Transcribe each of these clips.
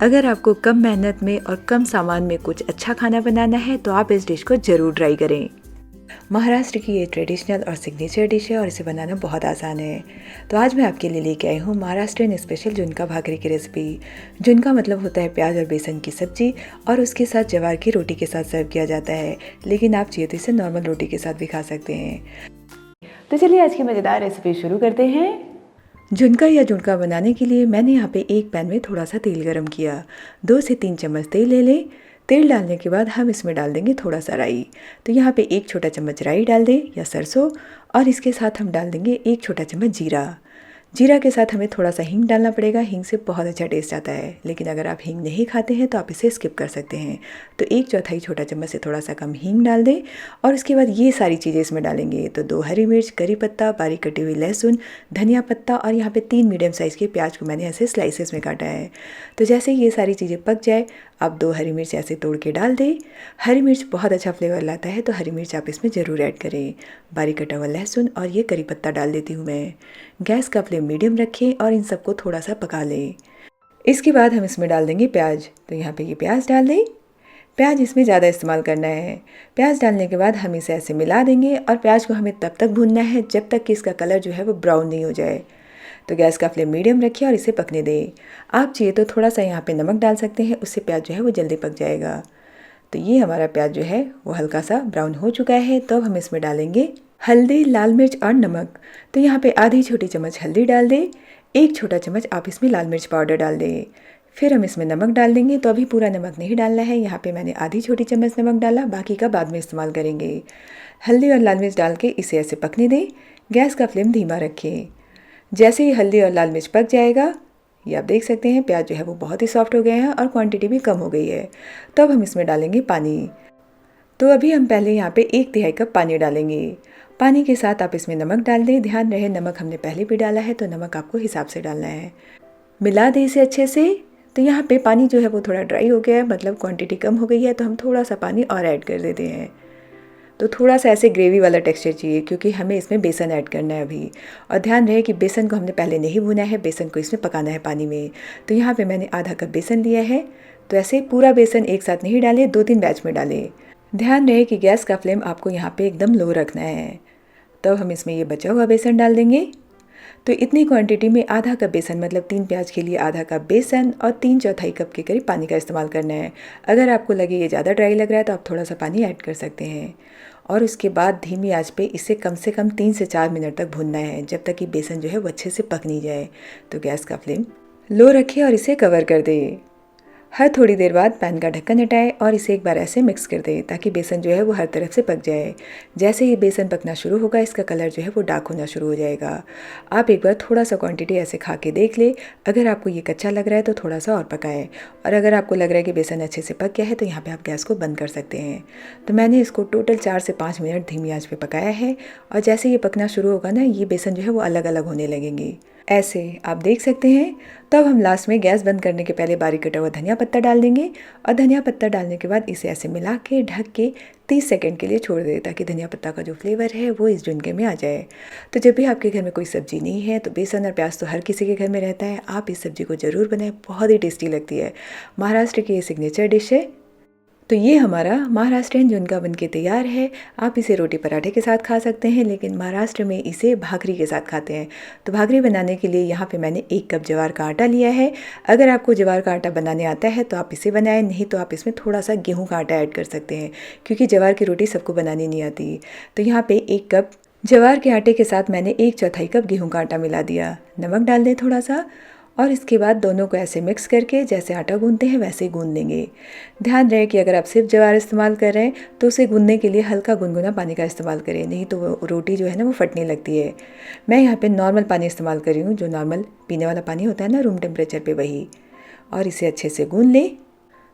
अगर आपको कम मेहनत में और कम सामान में कुछ अच्छा खाना बनाना है तो आप इस डिश को ज़रूर ट्राई करें। महाराष्ट्र की ये ट्रेडिशनल और सिग्नेचर डिश है और इसे बनाना बहुत आसान है। तो आज मैं आपके लिए लेके आई हूँ महाराष्ट्रियन स्पेशल झुनका भाकरी की रेसिपी। झुनका मतलब होता है प्याज और बेसन की सब्जी और उसके साथ ज्वार की रोटी के साथ सर्व किया जाता है, लेकिन आप चाहिए तो इसे नॉर्मल रोटी के साथ भी खा सकते हैं। तो चलिए आज की मज़ेदार रेसिपी शुरू करते हैं। झुनका या झुनका बनाने के लिए मैंने यहाँ पे एक पैन में थोड़ा सा तेल गरम किया। 2 से 3 चम्मच तेल ले लें। तेल डालने के बाद हम इसमें डाल देंगे थोड़ा सा राई। तो यहाँ पे 1 छोटा चम्मच राई डाल दें या सरसों, और इसके साथ हम डाल देंगे 1 छोटा चम्मच जीरा। जीरा के साथ हमें थोड़ा सा हींग डालना पड़ेगा। हींग से बहुत अच्छा टेस्ट आता है, लेकिन अगर आप हींग नहीं खाते हैं तो आप इसे स्किप कर सकते हैं। तो 1/4 छोटा चम्मच से थोड़ा सा कम हींग डाल दें और उसके बाद ये सारी चीज़ें इसमें डालेंगे। तो 2 हरी मिर्च, करी पत्ता, बारीक कटी हुई लहसुन, धनिया पत्ता और यहाँ पे 3 मीडियम साइज़ के प्याज को मैंने ऐसे स्लाइसेस में काटा है। तो जैसे ये सारी चीज़ें पक जाए, आप 2 हरी मिर्च ऐसे तोड़ के डाल दें। हरी मिर्च बहुत अच्छा फ्लेवर लाता है, तो हरी मिर्च आप इसमें ज़रूर ऐड करें। बारीक कटा हुआ लहसुन और ये करी पत्ता डाल देती हूँ मैं। गैस का फ्लेम मीडियम रखें और इन सबको थोड़ा सा पका लें। इसके बाद हम इसमें डाल देंगे प्याज। तो यहाँ पे ये प्याज डाल दें। प्याज इसमें ज़्यादा इस्तेमाल करना है। प्याज डालने के बाद हम इसे ऐसे मिला देंगे और प्याज को हमें तब तक भूनना है जब तक कि इसका कलर जो है वो ब्राउन नहीं हो जाए। तो गैस का फ्लेम मीडियम रखिए और इसे पकने दें। आप चाहिए तो थोड़ा सा यहाँ पे नमक डाल सकते हैं, उससे प्याज जो है वो जल्दी पक जाएगा। तो ये हमारा प्याज जो है वो हल्का सा ब्राउन हो चुका है। तो अब हम इसमें डालेंगे हल्दी, लाल मिर्च और नमक। तो यहाँ पे आधी छोटी चम्मच हल्दी डाल दें। 1 छोटा चम्मच आप इसमें लाल मिर्च पाउडर डाल दें। फिर हम इसमें नमक डाल देंगे। तो अभी पूरा नमक नहीं डालना है, यहाँ पे मैंने आधी छोटी चम्मच नमक डाला, बाकी का बाद में इस्तेमाल करेंगे। हल्दी और लाल मिर्च डाल के इसे ऐसे पकने दें। गैस का फ्लेम धीमा रखें। जैसे ही हल्दी और लाल मिर्च पक जाएगा, ये आप देख सकते हैं प्याज जो है वो बहुत ही सॉफ्ट हो गए हैं और क्वांटिटी भी कम हो गई है। तो अब हम इसमें डालेंगे पानी। तो अभी हम पहले यहाँ पे 1/3 कप पानी डालेंगे। पानी के साथ आप इसमें नमक डाल दें। ध्यान रहे नमक हमने पहले भी डाला है, तो नमक आपको हिसाब से डालना है। मिला दें इसे अच्छे से। तो यहाँ पे पानी जो है वो थोड़ा ड्राई हो गया है, मतलब क्वांटिटी कम हो गई है, तो हम थोड़ा सा पानी और ऐड कर देते हैं। तो थोड़ा सा ऐसे ग्रेवी वाला टेक्सचर चाहिए, क्योंकि हमें इसमें बेसन ऐड करना है अभी। और ध्यान रहे कि बेसन को हमने पहले नहीं भुना है, बेसन को इसमें पकाना है पानी में। तो यहाँ पे मैंने आधा कप बेसन लिया है। तो ऐसे पूरा बेसन एक साथ नहीं डालें, 2-3 बैच में डालें। ध्यान रहे कि गैस का फ्लेम आपको यहाँ पे एकदम लो रखना है। तब हम इसमें ये बचा हुआ बेसन डाल देंगे। तो इतनी क्वांटिटी में आधा कप बेसन, मतलब 3 प्याज के लिए आधा कप बेसन और 3/4 कप के करीब पानी का इस्तेमाल करना है। अगर आपको लगे ये ज़्यादा ड्राई लग रहा है तो आप थोड़ा सा पानी ऐड कर सकते हैं। और उसके बाद धीमी आंच पे इसे कम से कम 3 से 4 मिनट तक भूनना है, जब तक कि बेसन जो है वो अच्छे से पक नहीं जाए। तो गैस का फ्लेम लो रखें और इसे कवर कर दें। हर थोड़ी देर बाद पैन का ढक्कन हटाएं और इसे एक बार ऐसे मिक्स कर दें, ताकि बेसन जो है वो हर तरफ से पक जाए। जैसे ही बेसन पकना शुरू होगा, इसका कलर जो है वो डार्क होना शुरू हो जाएगा। आप एक बार थोड़ा सा क्वांटिटी ऐसे खा के देख ले। अगर आपको ये कच्चा लग रहा है तो थोड़ा सा और पकाएं, और अगर आपको लग रहा है कि बेसन अच्छे से पक गया है तो यहाँ पे आप गैस को बंद कर सकते हैं। तो मैंने इसको टोटल 4 से 5 मिनट धीमी आंच पे पकाया है। और जैसे ये पकना शुरू होगा ना, ये बेसन जो है वो अलग अलग होने लगेंगे, ऐसे आप देख सकते हैं। तब हम लास्ट में गैस बंद करने के पहले बारीक कटा हुआ धनिया पत्ता डाल देंगे। और धनिया पत्ता डालने के बाद इसे ऐसे मिला के ढक के 30 सेकंड के लिए छोड़ दें, ताकि धनिया पत्ता का जो फ्लेवर है वो इस झुनके में आ जाए। तो जब भी आपके घर में कोई सब्जी नहीं है, तो बेसन और प्याज तो हर किसी के घर में रहता है, आप इस सब्जी को ज़रूर बनाएं, बहुत ही टेस्टी लगती है। महाराष्ट्र की ये सिग्नेचर डिश है। तो ये हमारा महाराष्ट्रियन झुनका बनके तैयार है। आप इसे रोटी पराठे के साथ खा सकते हैं, लेकिन महाराष्ट्र में इसे भाकरी के साथ खाते हैं। तो भाकरी बनाने के लिए यहाँ पे मैंने 1 कप ज्वार का आटा लिया है। अगर आपको ज्वार का आटा बनाने आता है तो आप इसे बनाएं, नहीं तो आप इसमें थोड़ा सा गेहूँ का आटा ऐड कर सकते हैं, क्योंकि ज्वार की रोटी सबको बनानी नहीं आती। तो यहाँ पे 1 कप ज्वार के आटे के साथ मैंने 1/4 कप गेहूँ का आटा मिला दिया। नमक डाल दें थोड़ा सा, और इसके बाद दोनों को ऐसे मिक्स करके जैसे आटा गूंदते हैं वैसे गूंद लेंगे। ध्यान रहे कि अगर आप सिर्फ ज्वार इस्तेमाल कर रहे हैं तो उसे गूंदने के लिए हल्का गुनगुना पानी का इस्तेमाल करें, नहीं तो वो रोटी जो है ना वो फटने लगती है। मैं यहाँ पे नॉर्मल पानी इस्तेमाल कर रही हूँ, जो नॉर्मल पीने वाला पानी होता है ना रूम टेम्परेचर पे, वही। और इसे अच्छे से गूंद लें।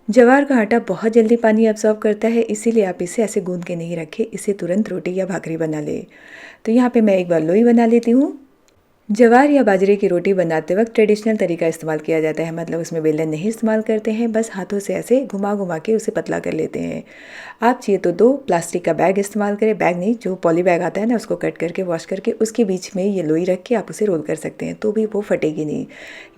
ज्वार का आटा बहुत जल्दी पानी अब्सॉर्ब करता है, इसीलिए आप इसे ऐसे गूंद के नहीं रखें, इसे तुरंत रोटी या भाकरी बना लें। तो यहाँ पे मैं एक बार लोई बना लेती हूँ। ज्वार या बाजरे की रोटी बनाते वक्त ट्रेडिशनल तरीका इस्तेमाल किया जाता है, मतलब उसमें बेलन नहीं इस्तेमाल करते हैं, बस हाथों से ऐसे घुमा घुमा के उसे पतला कर लेते हैं। आप चाहिए तो 2 प्लास्टिक का बैग इस्तेमाल करें, बैग नहीं, जो पॉली बैग आता है ना, उसको कट करके वॉश करके उसके बीच में ये लोई रख के आप उसे रोल कर सकते हैं, तो भी वो फटेगी नहीं।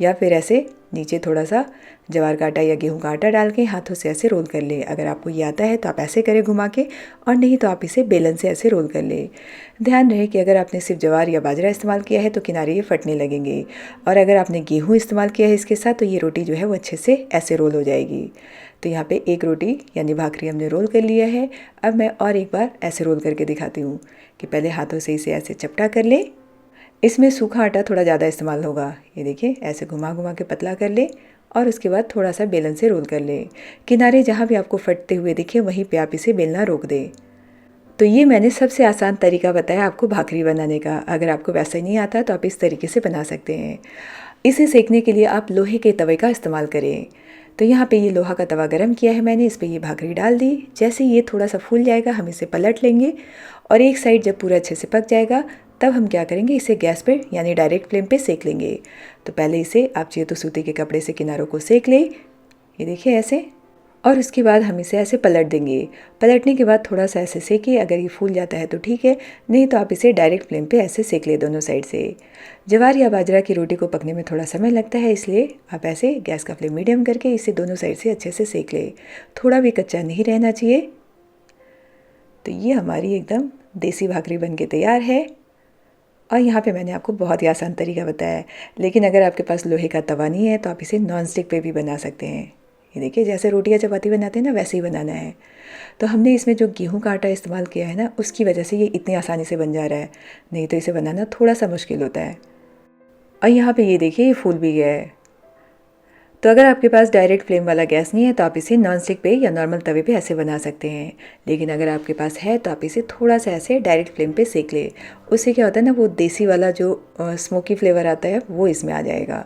या फिर ऐसे नीचे थोड़ा सा ज्वार का आटा या गेहूं का आटा डाल के हाथों से ऐसे रोल कर ले। अगर आपको ये आता है तो आप ऐसे करें घुमा के, और नहीं तो आप इसे बेलन से ऐसे रोल कर ले। ध्यान रहे कि अगर आपने सिर्फ ज्वार या बाजरा इस्तेमाल किया है तो किनारे ये फटने लगेंगे, और अगर आपने गेहूँ इस्तेमाल किया है इसके साथ तो ये रोटी जो है वो अच्छे से ऐसे रोल हो जाएगी। तो यहाँ पे एक रोटी यानी भाकरी हमने रोल कर लिया है। अब मैं और एक बार ऐसे रोल करके दिखाती हूँ कि पहले हाथों से इसे ऐसे चपटा कर ले। इसमें सूखा आटा थोड़ा ज़्यादा इस्तेमाल होगा। ये देखिए ऐसे घुमा घुमा के पतला कर ले, और उसके बाद थोड़ा सा बेलन से रोल कर ले। किनारे जहाँ भी आपको फटते हुए दिखे वहीं पे आप इसे बेलना रोक दे। तो ये मैंने सबसे आसान तरीका बताया आपको भाकरी बनाने का। अगर आपको वैसा ही नहीं आता तो आप इस तरीके से बना सकते हैं। इसे सेकने के लिए आप लोहे के तवे का इस्तेमाल करें। तो यहाँ पे ये लोहा का तवा गरम किया है मैंने, इस पर ये भाकरी डाल दी। जैसे ये थोड़ा सा फूल जाएगा हम इसे पलट लेंगे, और एक साइड जब पूरा अच्छे से पक जाएगा तब हम क्या करेंगे, इसे गैस पे यानी डायरेक्ट फ्लेम पे सेक लेंगे। तो पहले इसे आप चाहिए तो सूती के कपड़े से किनारों को सेक ले, ये देखिए ऐसे, और उसके बाद हम इसे ऐसे पलट देंगे। पलटने के बाद थोड़ा सा ऐसे सेकिए, अगर ये फूल जाता है तो ठीक है, नहीं तो आप इसे डायरेक्ट फ्लेम पे ऐसे सेक ले दोनों साइड से। ज्वार या बाजरा की रोटी को पकने में थोड़ा समय लगता है, इसलिए आप ऐसे गैस का फ्लेम मीडियम करके इसे दोनों साइड से अच्छे से सेक ले। थोड़ा भी कच्चा नहीं रहना चाहिए। तो ये हमारी एकदम देसी भाकरी बन के तैयार है। और यहाँ पे मैंने आपको बहुत ही आसान तरीका बताया है, लेकिन अगर आपके पास लोहे का तवा नहीं है तो आप इसे नॉन स्टिक पे भी बना सकते हैं। ये देखिए जैसे रोटी या चपाती बनाते हैं ना, वैसे ही बनाना है। तो हमने इसमें जो गेहूं का आटा इस्तेमाल किया है ना, उसकी वजह से ये इतनी आसानी से बन जा रहा है, नहीं तो इसे बनाना थोड़ा सा मुश्किल होता है। और यहाँ पे ये देखिए ये फूल भी गया है। तो अगर आपके पास डायरेक्ट फ्लेम वाला गैस नहीं है तो आप इसे नॉन स्टिक पे या नॉर्मल तवे पे ऐसे बना सकते हैं, लेकिन अगर आपके पास है तो आप इसे थोड़ा सा ऐसे डायरेक्ट फ्लेम पे सेक ले। उससे क्या होता है ना, वो देसी वाला जो स्मोकी फ्लेवर आता है वो इसमें आ जाएगा।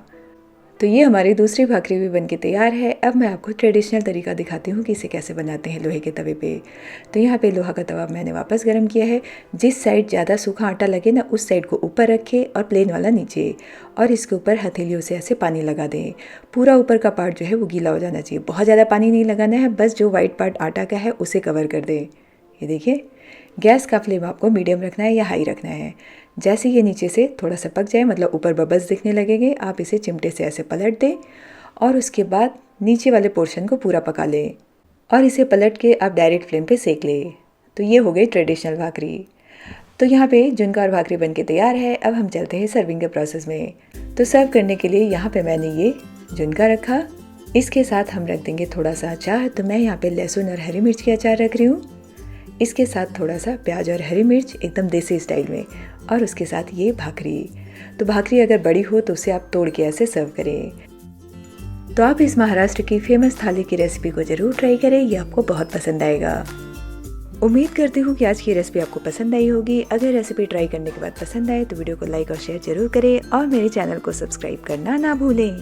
तो ये हमारी दूसरी भाकरी भी बनके तैयार है। अब मैं आपको ट्रेडिशनल तरीका दिखाती हूँ कि इसे कैसे बनाते हैं लोहे के तवे पे। तो यहाँ पे लोहा का तवा मैंने वापस गर्म किया है। जिस साइड ज़्यादा सूखा आटा लगे ना, उस साइड को ऊपर रखें और प्लेन वाला नीचे, और इसके ऊपर हथेलियों से ऐसे पानी लगा दें। पूरा ऊपर का पार्ट जो है वो गीला हो जाना चाहिए, बहुत ज़्यादा पानी नहीं लगाना है, बस जो वाइट पार्ट आटा का है उसे कवर कर दें। ये देखिए गैस का फ्लेम आपको मीडियम रखना है या हाई रखना है। जैसे ये नीचे से थोड़ा सा पक जाए, मतलब ऊपर बबल्स दिखने लगेंगे, आप इसे चिमटे से ऐसे पलट दें, और उसके बाद नीचे वाले पोर्शन को पूरा पका लें, और इसे पलट के आप डायरेक्ट फ्लेम पे सेक लें। तो ये हो गई ट्रेडिशनल भाकरी। तो यहाँ पे झुनका भाकरी बन के तैयार है। अब हम चलते हैं सर्विंग के प्रोसेस में। तो सर्व करने के लिए यहाँ पे मैंने ये झुनका रखा, इसके साथ हम रख देंगे थोड़ा सा अचार। तो मैं यहाँ पे लहसुन और हरी मिर्च के अचार रख रही हूँ, इसके साथ थोड़ा सा प्याज और हरी मिर्च एकदम देसी स्टाइल में, और उसके साथ ये भाकरी। तो भाकरी अगर बड़ी हो तो उसे आप तोड़ के ऐसे सर्व करें। तो आप इस महाराष्ट्र की फेमस थाली की रेसिपी को ज़रूर ट्राई करें, ये आपको बहुत पसंद आएगा। उम्मीद करती हूँ कि आज की रेसिपी आपको पसंद आई होगी। अगर रेसिपी ट्राई करने के बाद पसंद आए तो वीडियो को लाइक और शेयर जरूर करें, और मेरे चैनल को सब्सक्राइब करना ना भूलें।